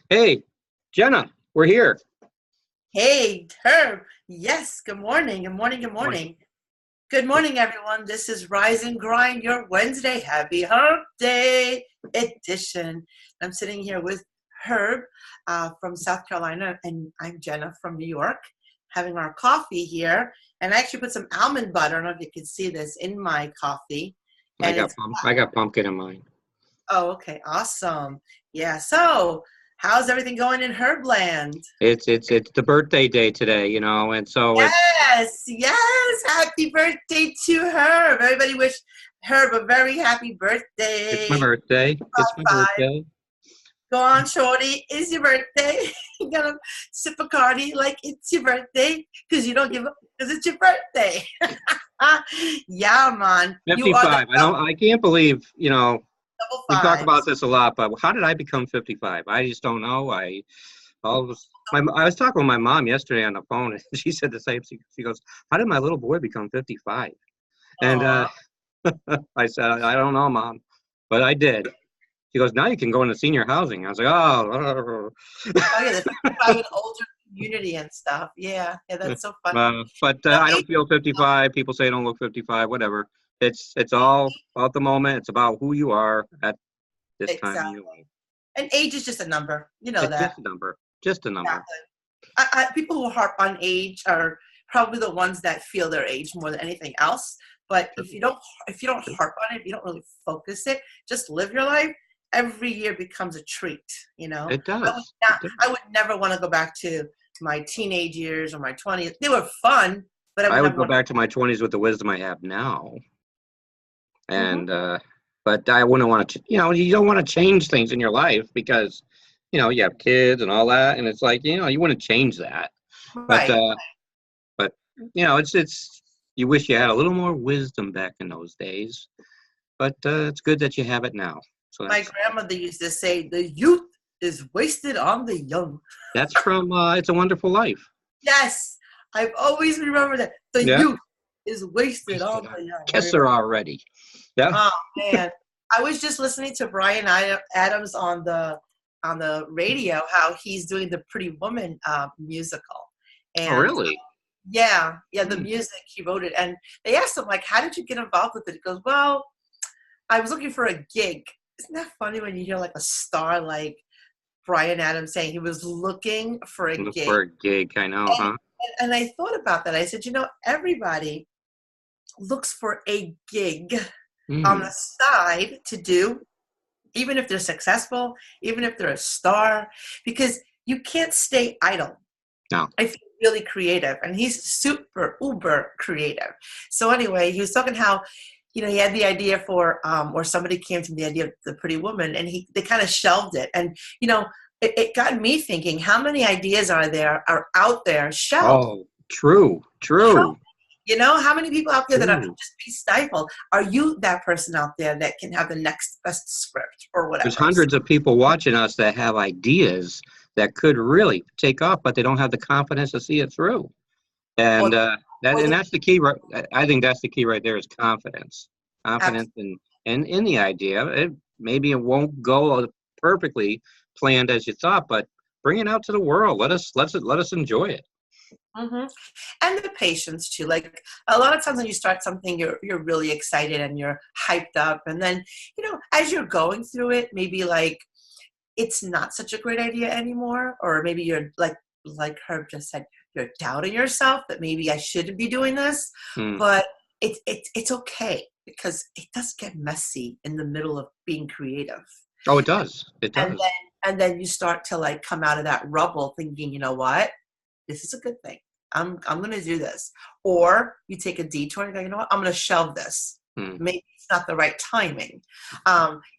Hey, Jenna, we're here. Hey, Herb. Yes, good morning. Good morning. Good Morning. morning. Good morning, everyone. This is Rise and Grind, your Wednesday Happy Herb Day edition. I'm sitting here with Herb from South Carolina, and I'm Jenna from New York, having our coffee here. And I actually put some almond butter, I don't know if you can see this, in my coffee. I And got it's, I got pumpkin in mine. oh, okay, awesome. Yeah, so how's everything going in Herbland? It's the birthday day today, and so Yes, yes. Happy birthday to Herb. Everybody wish Herb a very happy it's my birthday. birthday. It's my Five. birthday. Go on, Shorty. It's your birthday. You gotta sip a cardi like it's your birthday because you don't give up because it's your birthday. Yeah, man. You are the 55. I can't believe, double we talk about fives. this a lot, but how did I become 55? I just don't know. I was talking with my mom yesterday on the phone, and she said the same thing. She goes, "How did my little boy become 55?" And Aw. I said, "I don't know, Mom, but I did." She goes, "Now you can go into senior housing." I was like, "Oh." Oh, yeah, the 55 and older community and stuff. Yeah, yeah, that's so funny. But You know, I age, don't feel 55. People say I don't look 55. Whatever. It's all about the moment. It's about who you are at this time in your exactly. life. And age is just a number. You know It's that. just a number. Just a number. Exactly. People who harp on age are probably the ones that feel their age more than anything else. But True. if you don't harp on it, if you don't really focus it, just live your life. Every year becomes a treat. You know, It does. It does. I would never want to go back to my teenage years or my 20s. They were fun, but I I would would never go want back to my 20s with the wisdom I have now, to. Hmm. and but I wouldn't want to. You don't want to change things in your life because you have kids and all that, and it's like you want to change that, but Right. but it's you wish you had a little more wisdom back in those days, but it's good that you have it now. So My grandmother used to say, "The youth is wasted on the young." that's from It's a Wonderful Life. Yes, I've always remembered that. The Yeah, youth is wasted wasted on on the young. I Kiss her remember. already. Yeah. Oh man, I was just listening to Brian Adams on the radio how he's doing the Pretty Woman musical, Oh, and really? yeah, yeah, the Hmm. music he wrote it, and they asked him like, "How did you get involved with it?" He goes, "Well, I was looking for a gig." Isn't that funny when you hear like a star like Brian Adams saying he was looking for a Look gig? for a gig. I know, And, huh? and I thought about that. I said, everybody looks for a gig on the Hmm. side to do, even if they're successful, even if they're a star, because you can't stay idle. No. If you're really creative, and he's super uber creative. So anyway, he was talking how, he had the idea for, or somebody came to the idea of the Pretty Woman, and they kind of shelved it, and it got me thinking, how many ideas are out there shelved? Oh, true, How true, how many people out there that are true. just be stifled? Are you that person out there that can have the next best script or There's whatever? So, hundreds of people watching us that have ideas that could really take off, but they don't have the confidence to see it through. or And or the that's the key. I think that's the key right there is confidence. Confidence absolutely. in the idea. Maybe it won't go perfectly planned as you thought, but bring it out to the world. Let us enjoy it. Hmm. And the patience too. Like a lot of times when you start something, you're really excited and you're hyped up, and then as you're going through it, maybe like it's not such a great idea anymore, or maybe you're like Herb just said, you're doubting yourself that maybe I shouldn't be doing this, Hmm. but it's okay because it does get messy in the middle of being creative, Oh, it does. It and does. then you start to like come out of that rubble thinking, you know what, this is a good thing. I'm gonna do this. Or you take a detour and go, you know what, I'm gonna shelve this. Hmm. Maybe it's not the right timing.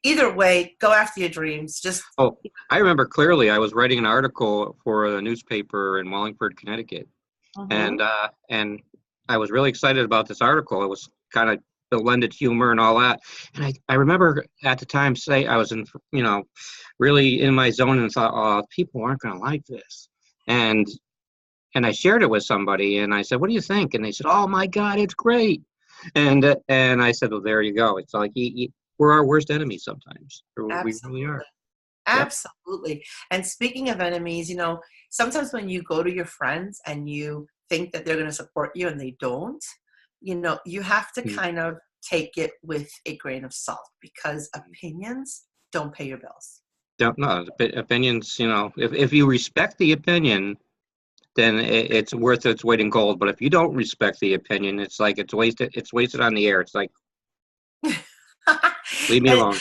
Either way, go after your dreams. Just Oh, I remember clearly. I was writing an article for a newspaper in Wallingford, Connecticut, and mhm. uh, and I was really excited about this article. It was kind of the blended humor and all that. And I remember at the time say I was really in my zone and thought, oh, people aren't going to like this. And and I shared it with somebody and I said, what do you think? And they said, oh my God, it's great. And I said, well, there you go. It's like we're our worst enemies sometimes. We really Absolutely. are. Yep. Absolutely. And speaking of enemies, sometimes when you go to your friends and you think that they're going to support you and they don't, you have to Mm. kind of take it with a grain of salt because opinions don't pay your bills. Don't know. Opinions, if you respect the opinion, then it's worth its weight in gold. But if you don't respect the opinion, it's like it's wasted on the air. It's like, leave me and, alone.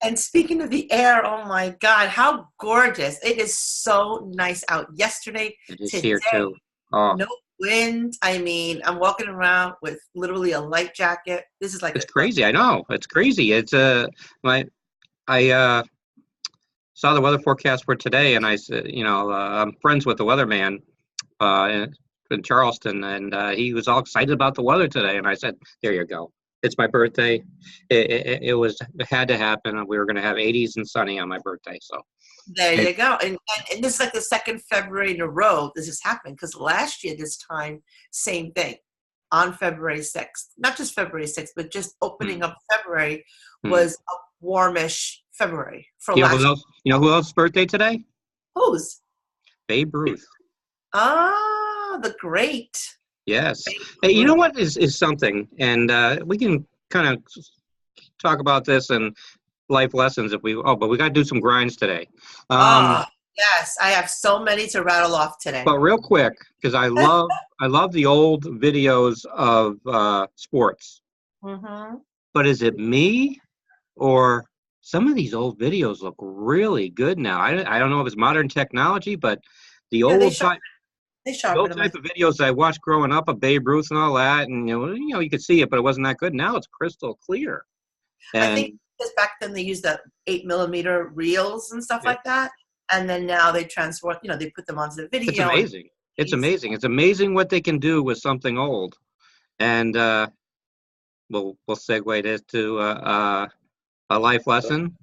and speaking of the air, oh my God, how gorgeous. It is so nice out yesterday, It is today, here too. Oh, no wind. I mean, I'm walking around with literally a light jacket. This is like it's crazy. I know. It's crazy. It's my I saw the weather forecast for today, and I said, I'm friends with the weatherman in Charleston, and he was all excited about the weather today. And I said, "There you go. It's my birthday. It had to happen. We were going to have 80s and sunny on my birthday." So there it, you go. And this is like the second February in a row this has happened because last year, this time, same thing on February 6th. Not just February 6th, but just hmm, opening up February hmm. was a warmish February for You know who last else? You know who else's birthday today? year. Who's? Babe Ruth. Ah, the great Yes. Babe Hey, you know Ruth. what is something, and we can kind of talk about this and life lessons if we. Oh, but we got to do some grinds today. Um, Ah, yes, I have so many to rattle off today. but real quick, because I love the old videos of sports. Mm-hmm. But is it me or some of these old videos look really good now? I don't know if it's modern technology, but the Yeah, old type. they The sharpen old them. I type of videos I watched growing up of Babe Ruth and all that, and you could see it, but it wasn't that good. Now it's crystal clear, I think and because back then they used the 8 millimeter reels and stuff it, like that, and then now they transform. They put them onto the it's video and amazing. It's these. amazing. It's amazing what they can do with something old, and we'll segue this to a life lesson.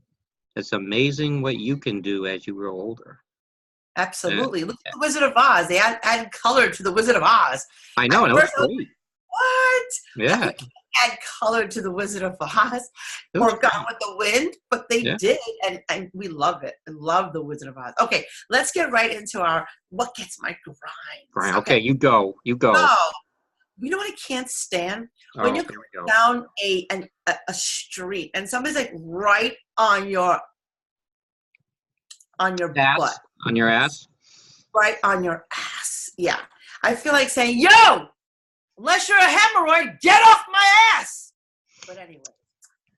It's amazing what you can do as you grow older. Uh, Absolutely. Look at the Wizard of Oz. They added color to the Wizard of Oz. I know, At and it looks first, I was great. what? How Yeah, you can't add color to the Wizard of Oz it looks or Gone great. with the Wind, but they Yeah. did, and we love it. I love the Wizard of Oz. Okay, let's get right into our what gets my grinds. Right. Okay, Okay, you go. You go. so you know what I can't stand when Oh, you're here we going go. down a street and somebody's like right on your butt, Ass on your ass. right on your ass. Yeah, I feel like saying, "Yo, unless you're a hemorrhoid, get off my ass." But anyway,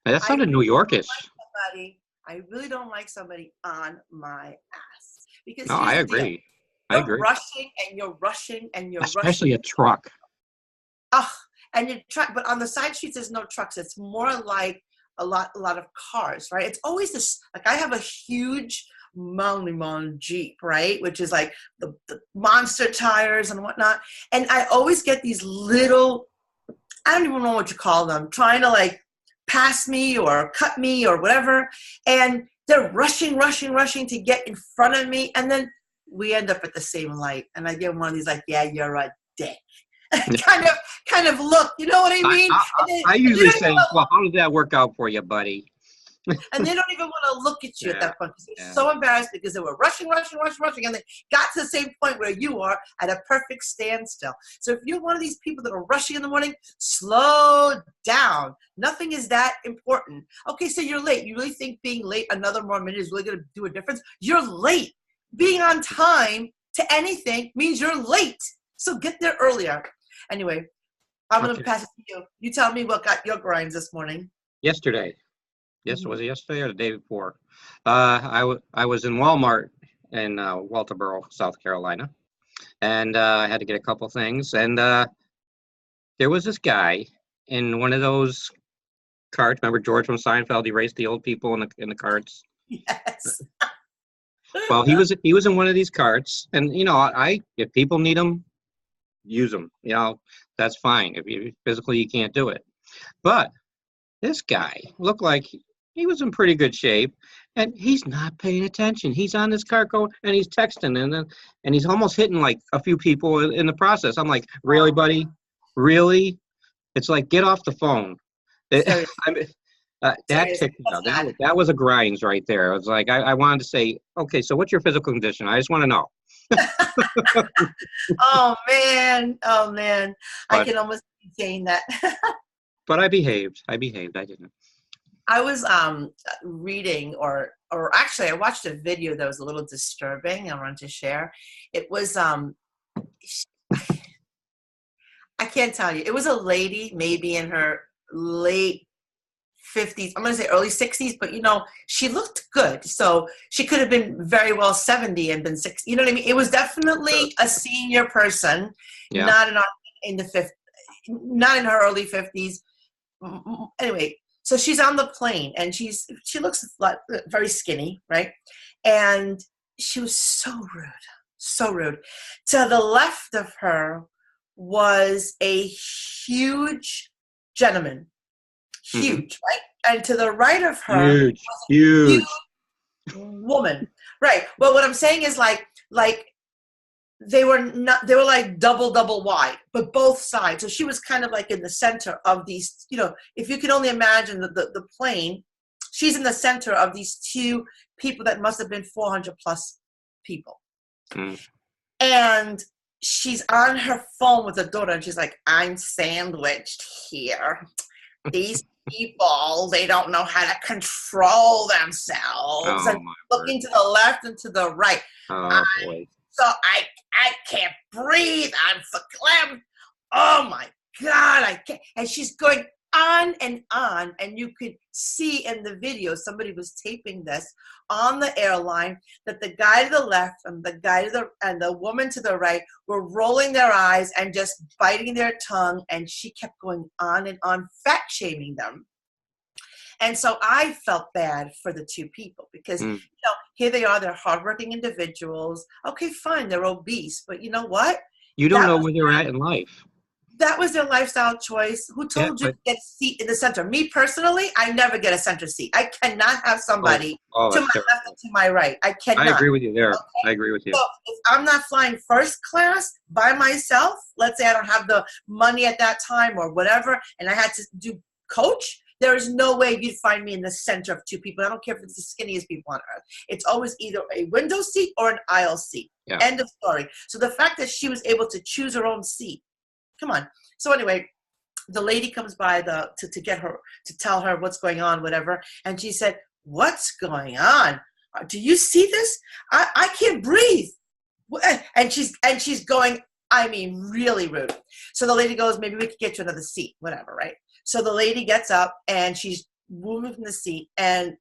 That I sounded New Yorkish. somebody, I really don't like somebody on my ass because No, here's I the deal: agree. I you're agree. rushing and you're rushing and you're rushing. Especially a truck. Ugh, and you truck, but on the side streets, there's no trucks. It's more like a lot of cars, right? It's always this. Like I have a huge Mountain Jeep, right, which is like the monster tires and whatnot, and I always get these little. I don't even know what you call them, trying to like pass me or cut me or whatever, and they're rushing, rushing, rushing to get in front of me, and then we end up at the same light, and I give one of these like, "Yeah, you're a dick." kind of look, you know what I I, mean? I, And they, I and they usually don't even say, well, how did that work out for you, buddy? and they don't even want to look at you at Yeah, that point because they're yeah. so embarrassed because they were rushing, rushing, rushing, rushing, and they got to the same point where you are at a perfect standstill. So if you're one of these people that are rushing in the morning, slow down. Nothing is that important. Okay, so you're late. You really think being late another more minute is really going to do a difference? You're late. Being on time to anything means you're late. So get there earlier. Anyway, I'm going to Okay. pass it to you. You tell me what got your grinds this morning. Yesterday. Yes, Mm-hmm. was it yesterday or the day before? I was in Walmart in Walterboro, South Carolina, and I had to get a couple things. And there was this guy in one of those carts. Remember George from Seinfeld? He raced the old people in the carts. Yes. Well, he was in one of these carts, and I if people need them, use them. That's fine. If you physically you can't do it, but this guy looked like he was in pretty good shape, and he's not paying attention. He's on this cart going, and he's texting, and he's almost hitting like a few people in the process. I'm like, really, buddy? Really? It's like get off the phone. Seriously. I mean, That Seriously, ticked me that's off. bad. That was a grinds right there. I was like, I wanted to say, okay, so what's your physical condition? I just want to know. Oh man, I But can almost be saying that. I behaved. I behaved. I didn't. I was reading, or actually, I watched a video that was a little disturbing. I wanted to share. It was I can't tell you. It was a lady, maybe in her late 50s. I'm going to say early 60s, but she looked good. So she could have been very well 70 and been 60. You know what I mean? It was definitely a senior person, Yeah. not in the 50s, not in her early 50s. Anyway, so she's on the plane and she looks like very skinny, right? And she was so rude. To the left of her was a huge gentleman, Mm-hmm. huge, right? And to the right of her Huge. was a Huge. huge woman, right? Well, what I'm saying is like they were like double wide, but both sides. So she was kind of like in the center of these, if you could only imagine the plane, she's in the center of these two people that must have been 400 plus people. Mm. And she's on her phone with her daughter and she's like, I'm sandwiched here. These people, they don't know how to control themselves. Oh, And my looking word. to the left and to the right. Oh, boy. So I can't breathe. I'm verklempt. Oh my God, I can't. And she's going on, and you could see in the video, somebody was taping this on the airline, that the guy to the left and the woman to the right were rolling their eyes and just biting their tongue, and she kept going on and on, fat shaming them. And so I felt bad for the two people because, here they are, they're hardworking individuals. Okay, fine, they're obese, but you know what? You don't know where they're at in life. That was their lifestyle choice. Who told you to get a seat in the center? Me personally, I never get a center seat. I cannot have somebody to my terrible. left and to my right. I cannot. I agree with you there. Okay? I agree with you. So if I'm not flying first class by myself, let's say I don't have the money at that time or whatever, and I had to do coach, there is no way you'd find me in the center of two people. I don't care if it's the skinniest people on earth. It's always either a window seat or an aisle seat. Yeah. End of story. So the fact that she was able to choose her own seat, come on. So anyway, the lady comes by to get her, to tell her what's going on, whatever. And she said, what's going on? Do you see this? I can't breathe. And she's going, I mean, really rude. So the lady goes, maybe we could get you another seat, whatever, right? So the lady gets up and she's moving from the seat and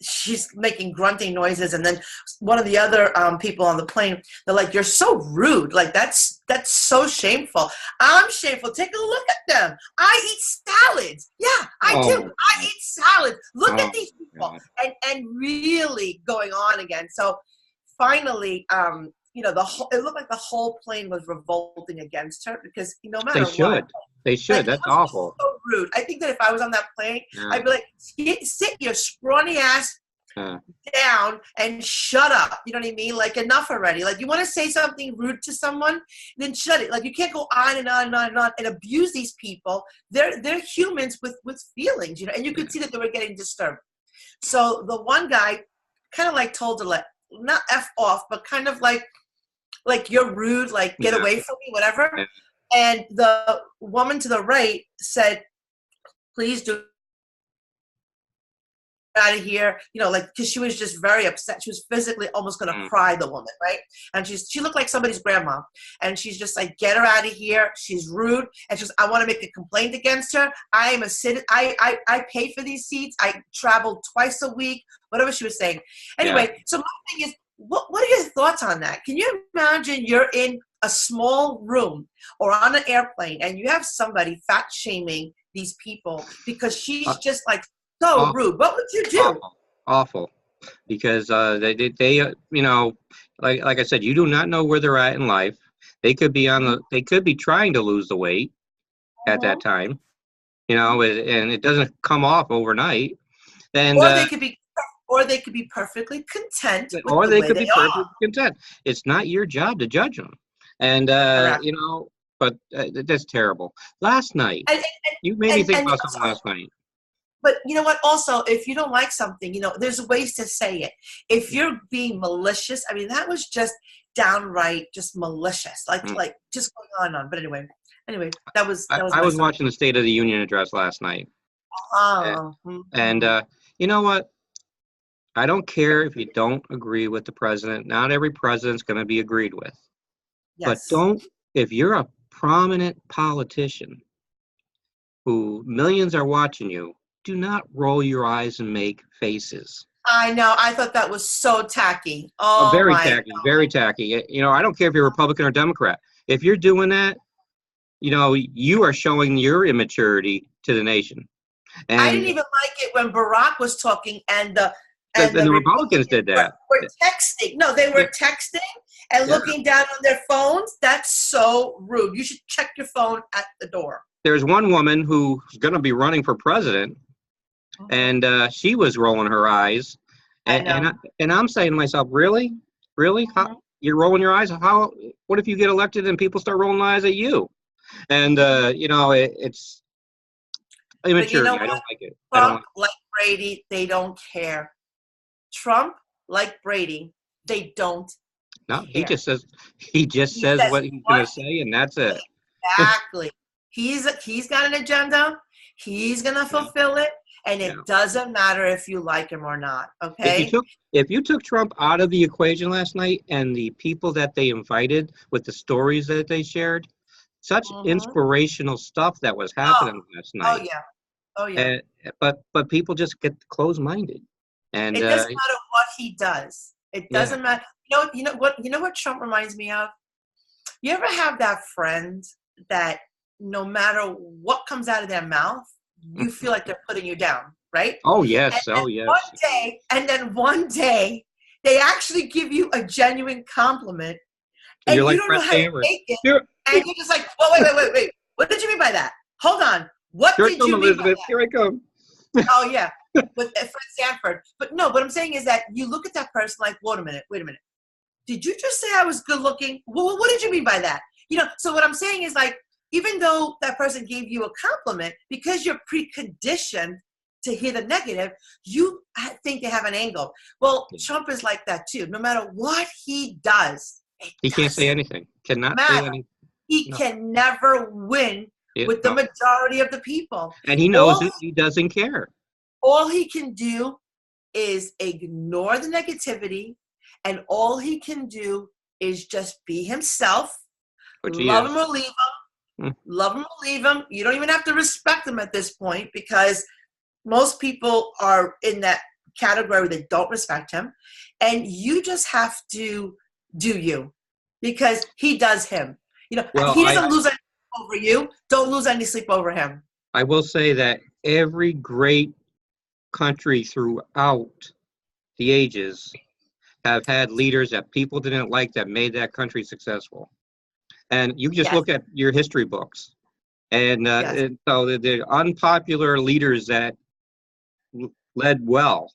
she's making grunting noises. And then one of the other people on the plane, they're like, you're so rude. Like, that's so shameful. I'm shameful. Take a look at them. I eat salads. Yeah, I do. I eat salads. Look at these people. And really going on again. So finally, it looked like the whole plane was revolting against her because no matter what. They should. Like, that's awful. So rude. I think that if I was on that plane, I'd be like, sit your scrawny ass down and shut up. You know what I mean? Like, enough already. Like, you want to say something rude to someone, then shut it. Like, you can't go on and on and on and on and abuse these people. They're humans with feelings, and you could see that they were getting disturbed. So the one guy kind of like told her, not F off, but kind of like you're rude, like get away from me, whatever. Yeah. And the woman to the right said, please do out of here, because she was just very upset. She was physically almost going to cry, the woman, right? And she looked like somebody's grandma. And she's just like, get her out of here. She's rude. And she's, I want to make a complaint against her. I am a citizen. I pay for these seats. I travel twice a week, whatever she was saying. Anyway, so my thing is, what are your thoughts on that? Can you imagine you're in a small room or on an airplane and you have somebody fat shaming these people because she's just like so rude? What would you do? Awful. Because they like I said, you do not know where they're at in life. They could be they could be trying to lose the weight at that time, and it doesn't come off overnight. And or they could be perfectly content. Or they could be perfectly content. It's not your job to judge them. And, but that's terrible. Last night, you made me think about something last night. But you know what? Also, if you don't like something, there's ways to say it. If you're being malicious, I mean, that was just downright just malicious, like just going on and on. But anyway, that was I my was story. watching the State of the Union address last night. Oh, And you know what? I don't care if you don't agree with the president. Not every president's going to be agreed with. But yes. if you're a prominent politician who millions are watching you, do not roll your eyes and make faces. I know. I thought that was so tacky. Oh, Oh very my tacky, very tacky. I don't care if you're Republican or Democrat. If you're doing that, you are showing your immaturity to the nation. I And didn't even like it when Barack was talking and the the Republicans did that. were texting. No, they were texting and looking down on their phones. That's so rude. You should check your phone at the door. There's one woman who's going to be running for president, and she was rolling her eyes. And I'm saying to myself, really? How, you're rolling your eyes? What if you get elected and people start rolling eyes at you? And, it's immaturity. I don't like it. Trump, like Brady, they don't care. Trump, like Brady, they don't No, care. he just says what he's going to say, and that's it. Exactly. He's got an agenda. He's going to fulfill it, and it doesn't matter if you like him or not, okay? If you took Trump out of the equation last night and the people that they invited with the stories that they shared, such inspirational stuff that was happening last night. Oh, yeah. But people just get closed-minded. And it doesn't matter what he does. It doesn't matter. You know what Trump reminds me of? You ever have that friend that no matter what comes out of their mouth, you feel like they're putting you down, right? Oh, yes. And then one day, they actually give you a genuine compliment, and you don't know how to take it. And you're just like, well, wait. What did you mean by that? Hold on. What did you mean by that? Here I come. Oh, yeah. With Fred Sanford. But no, what I'm saying is that you look at that person like, wait a minute. Did you just say I was good looking? Well, what did you mean by that? So what I'm saying is, like, even though that person gave you a compliment, because you're preconditioned to hear the negative, you think they have an angle. Well, Trump is like that too. No matter what he does, he can't say anything. Cannot say anything. He can never win with the majority of the people. And he knows it. He doesn't care. All he can do is ignore the negativity, and all he can do is just be himself. Love him or leave him. Love him or leave him. You don't even have to respect him at this point, because most people are in that category where they don't respect him. And you just have to do you, because he does him. He doesn't lose any sleep over you. Don't lose any sleep over him. I will say that every great country throughout the ages have had leaders that people didn't like that made that country successful. And you just look at your history books. And so the unpopular leaders that led well.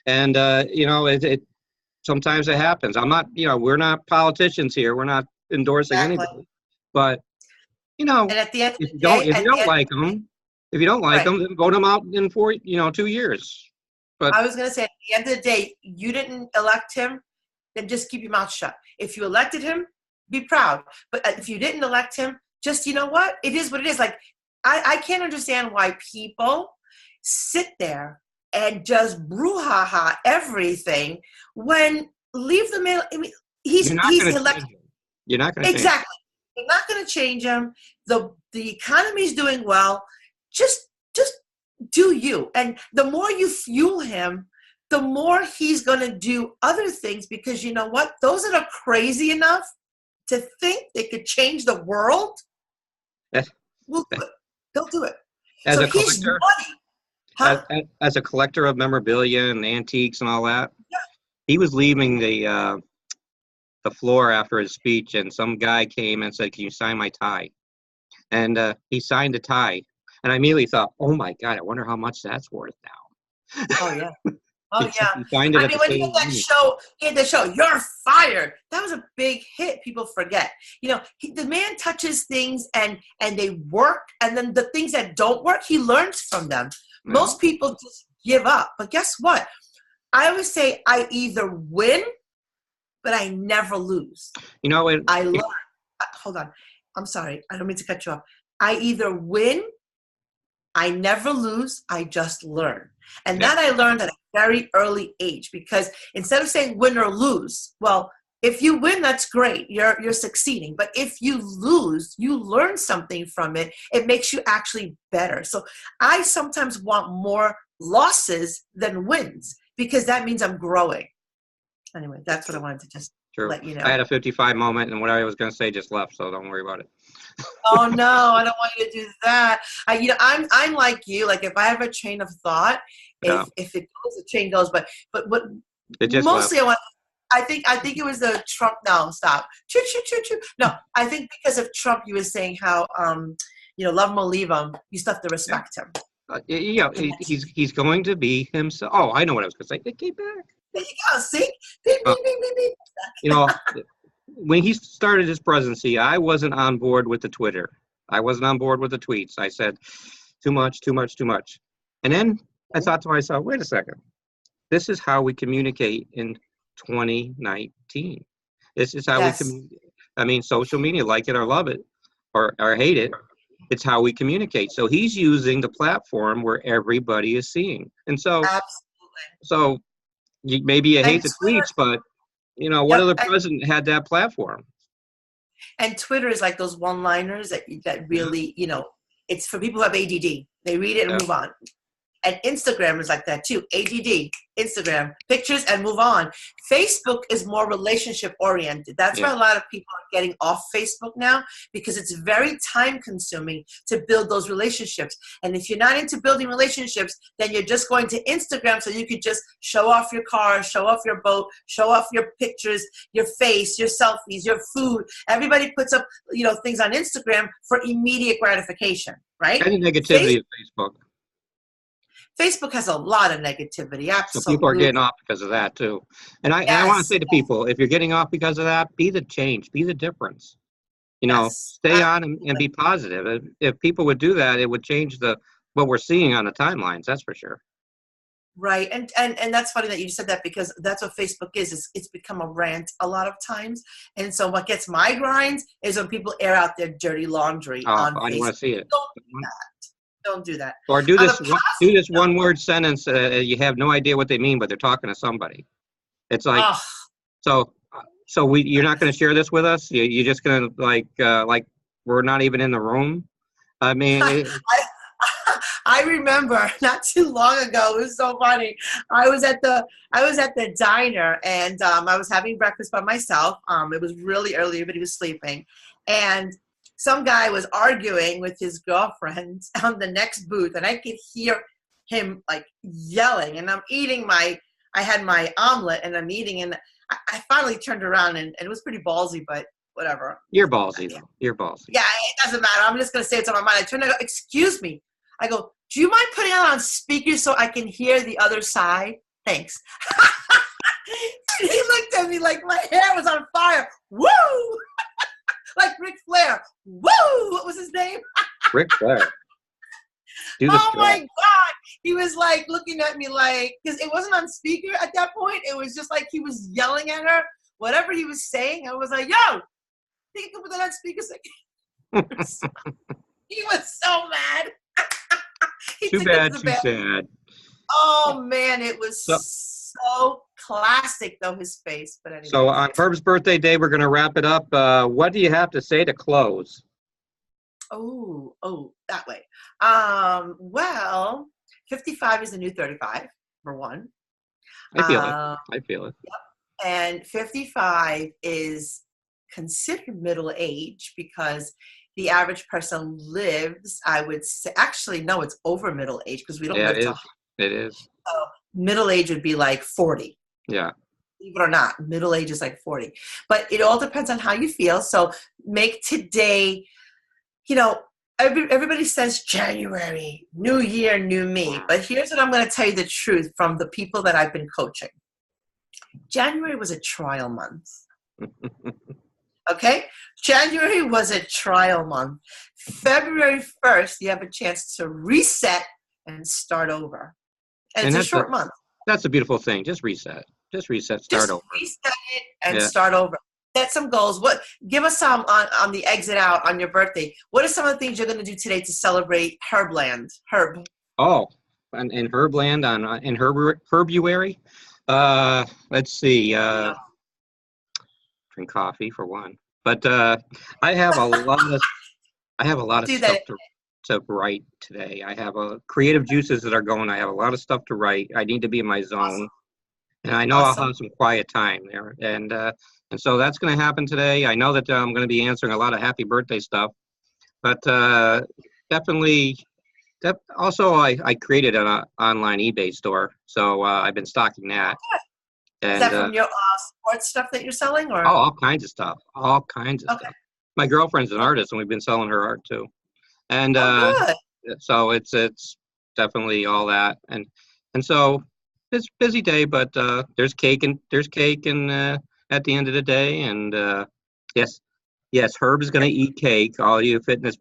And, sometimes it happens. I'm not, we're not politicians here. We're not endorsing anybody. But, and at the end of the day, if you don't like them, then vote them out in 2 years. But I was going to say, at the end of the day, you didn't elect him, then just keep your mouth shut. If you elected him, be proud. But if you didn't elect him, just, you know what? It is what it is. Like, I can't understand why people sit there and just brouhaha everything when leave the man. I mean, he's elected. You're not going to exactly. You're not going to change him. The economy's doing well. Just do you. And the more you fuel him, the more he's going to do other things, because you know what? Those that are crazy enough to think they could change the world will do it. They'll do it. As so a collector, as a collector of memorabilia and antiques and all that, he was leaving the floor after his speech, and some guy came and said, "Can you sign my tie?" And he signed a tie. And I immediately thought, oh, my God, I wonder how much that's worth now. Oh, yeah. Oh, yeah. When you get that show, You're Fired. That was a big hit. People forget. The man touches things and they work. And then the things that don't work, he learns from them. Yeah. Most people just give up. But guess what? I always say I either win, but I never lose. You know, I learn. Hold on. I'm sorry. I don't mean to cut you off. I either win, I never lose, I just learn. And yeah, that I learned at a very early age, because instead of saying win or lose, well, if you win, that's great. You're succeeding. But if you lose, you learn something from it. It makes you actually better. So I sometimes want more losses than wins, because that means I'm growing. Anyway, that's what I wanted to just true. let you know. I had a 55 moment, and what I was going to say just left, so don't worry about it. Oh no, I don't want you to do that. I'm like you. Like if I have a train of thought, Yeah, if it goes, the train goes. But what it just mostly left. I think it was the Trump. No, stop. Choo choo choo choo. No, I think because of Trump, you were saying how love him or leave him. You still have to respect him. Yeah, he's going to be himself. Oh, I know what I was going to say. Get back. There you go. See, beep, Uh, beep, beep, beep, beep. you know, when he started his presidency, I wasn't on board with the Twitter. I wasn't on board with the tweets. I said, too much, too much, too much. And then I thought to myself, wait a second. This is how we communicate in 2019. This is how we Yes, communicate. I mean, social media, like it or love it, or hate it, it's how we communicate. So he's using the platform where everybody is seeing. And so, absolutely. maybe you And hate the Twitter, tweets, but, what yep. other president had that platform? And Twitter is like those one-liners that Yeah, really, it's for people who have ADD. They read it and yeah, move on. And Instagram is like that too. ADD, Instagram, pictures and move on. Facebook is more relationship oriented. That's why yeah. a lot of people are getting off Facebook now, because it's very time consuming to build those relationships. And if you're not into building relationships, then you're just going to Instagram so you could just show off your car, show off your boat, show off your pictures, your face, your selfies, your food. Everybody puts up, things on Instagram for immediate gratification, right? Any negativity of Facebook. Facebook has a lot of negativity. So people are Absolutely. getting off because of that too. And I want to Yes. say to people, if you're getting off because of that, be the change, be the difference. Yes. Stay on and Absolutely. be positive. If people would do that, it would change what we're seeing on the timelines. That's for sure. Right. And that's funny that you said that, because that's what Facebook is it's become a rant a lot of times. And so what gets my grinds is when people air out their dirty laundry Oh, on I don't Facebook. want to see it. Don't do that. Don't do that. Or do On a this positive note, one word sentence. You have no idea what they mean, but they're talking to somebody. It's like, oh, so you're not going to share this with us. You're just going to like we're not even in the room. I mean, I, I remember not too long ago. It was so funny. I was at the diner, and I was having breakfast by myself. It was really early. Everybody was sleeping, and some guy was arguing with his girlfriend on the next booth, and I could hear him like yelling. And I had my omelet, and I'm eating, and I finally turned around, and it was pretty ballsy, but whatever. you're ballsy though. You're ballsy. Yeah, it doesn't matter. I'm just going to say it's on my mind. I turned to go, excuse me. I go, do you mind putting it on speaker so I can hear the other side? Thanks. And he looked at me like my hair was on fire. Woo! Like Ric Flair. Woo! What was his name? Ric Flair. Do the Oh my strut. God. He was like looking at me like, because it wasn't on speaker at that point. It was just like he was yelling at her. Whatever he was saying, I was like, yo, think you can put that on speaker so he was so mad. He Too took it bad, to the too bed. sad. Oh man, it was So, so classic though, his face. But so anyway. on Herb's birthday day, we're going to wrap it up. What do you have to say to close? Oh, that way. Well, 55 is the new 35, for one. I feel it. Um, I feel it. and 55 is considered middle age, because the average person lives, I would say, actually, no, it's over middle age, because we don't Yeah, it live to is. It is. middle age would be like 40. Yeah. Believe it or not, middle age is like 40. But it all depends on how you feel. So make today, everybody says January, new year, new me. But here's what I'm going to tell you the truth from the people that I've been coaching. January was a trial month. Okay? January was a trial month. February 1st, you have a chance to reset and start over. And And it's a short month. that's a beautiful thing. Just reset. Just reset. Start over. Reset it and Yeah. start over. Set some goals. Give us some on the exit out on your birthday. What are some of the things you're going to do today to celebrate Herbland? Herb. Oh, in Herbland in Herbuary. Let's see. Drink coffee for one. But I have a lot of Do stuff that. to write today. I have creative juices that are going. I have a lot of stuff to write. I need to be in my zone. Awesome. And I know I'll have some quiet time there. And so that's going to happen today. I know that I'm going to be answering a lot of happy birthday stuff. But definitely, also I created an online eBay store. So I've been stocking that. And, is that from your sports stuff that you're selling? Or? Oh, all kinds of stuff. All kinds of stuff. My girlfriend's an artist, and we've been selling her art too. And good. so it's definitely all that. And so it's a busy day, but there's cake and at the end of the day. And yes, Herb is going to eat cake. All you fitness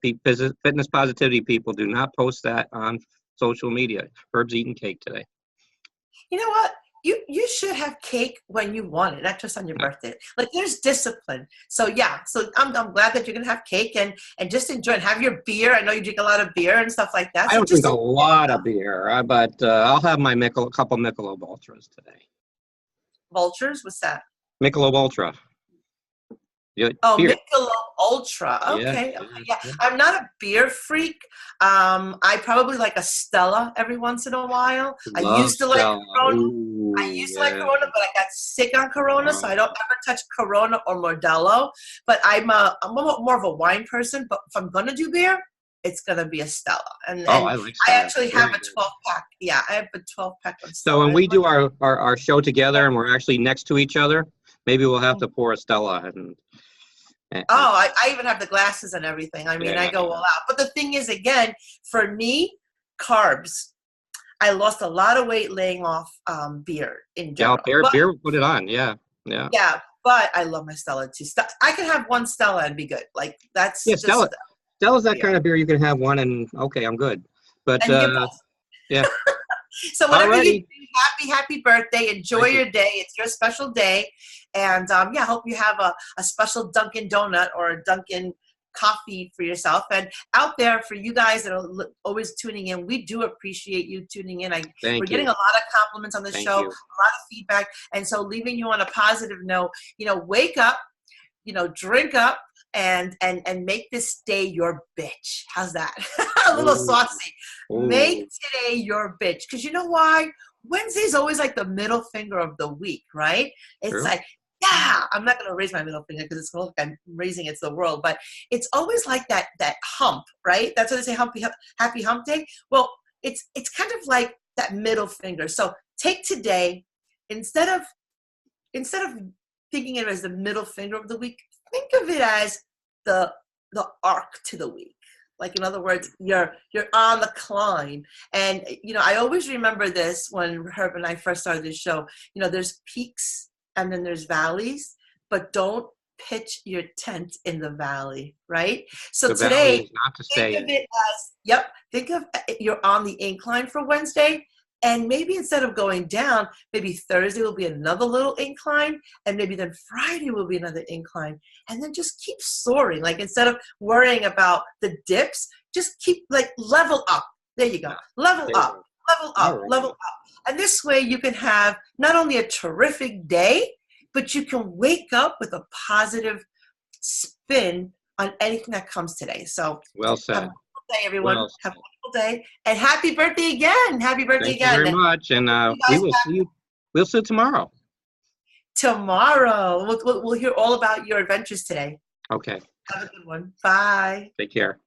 positivity people, do not post that on social media. Herb's eating cake today. You know what? You should have cake when you want it, not just on your birthday. Like, there's discipline. So yeah, so I'm glad that you're gonna have cake and just enjoy and have your beer. I know you drink a lot of beer and stuff like that. I don't drink a lot of beer, but I'll have my couple Michelob Ultras today. Vultures? What's that? Michelob Ultra. Beer. Michelob Ultra. Okay. Yeah. I'm not a beer freak. I probably like a Stella every once in a while. I used to like Corona. Ooh, I used to like Corona, but I got sick on Corona, so I don't ever touch Corona or Modelo. But I'm more of a wine person. But if I'm gonna do beer, it's gonna be a Stella. And I like Stella. I actually have a 12-pack. Yeah, I have a 12-pack of Stella. So when we do our show together and we're actually next to each other, maybe we'll have to pour a Stella I even have the glasses and everything. I mean, I go all out. But the thing is, again, for me, carbs. I lost a lot of weight laying off beer in general. Yeah, beer will put it on. Yeah. Yeah, but I love my Stella too. I can have one Stella and be good. Like, that's just Stella's that kind of beer you can have one and okay, I'm good. But yeah. So whatever you do, happy birthday. Enjoy your day. It's your special day. And hope you have a special Dunkin' Donut or a Dunkin' coffee for yourself. And out there, for you guys that are always tuning in, we do appreciate you tuning in. We're getting a lot of compliments on the show, a lot of feedback. And so leaving you on a positive note, wake up, drink up, and make this day your bitch. How's that? A little saucy. Make today your bitch. Because you know why? Wednesday's always like the middle finger of the week, right? It's like, yeah, I'm not going to raise my middle finger because it's going to look like I'm raising it to the world. But it's always like that hump, right? That's what they say, happy hump day. Well, it's kind of like that middle finger. So take today, instead of thinking of it as the middle finger of the week, think of it as the arc to the week. Like, in other words, you're on the climb. And, I always remember this when Herb and I first started this show. There's peaks and then there's valleys, but don't pitch your tent in the valley, right? So the today, valley is not to stay think of it as, think of you're on the incline for Wednesday. And maybe instead of going down, maybe Thursday will be another little incline, and maybe then Friday will be another incline. And then just keep soaring. Like, instead of worrying about the dips, just keep, level up. There you go. Level up. And this way you can have not only a terrific day, but you can wake up with a positive spin on anything that comes today. So well said. Day, everyone. Have a wonderful day, and happy birthday again! Happy birthday Thank again! You very much, and we will see you. We'll see you tomorrow. Tomorrow, we'll hear all about your adventures today. Okay. Have a good one. Bye. Take care.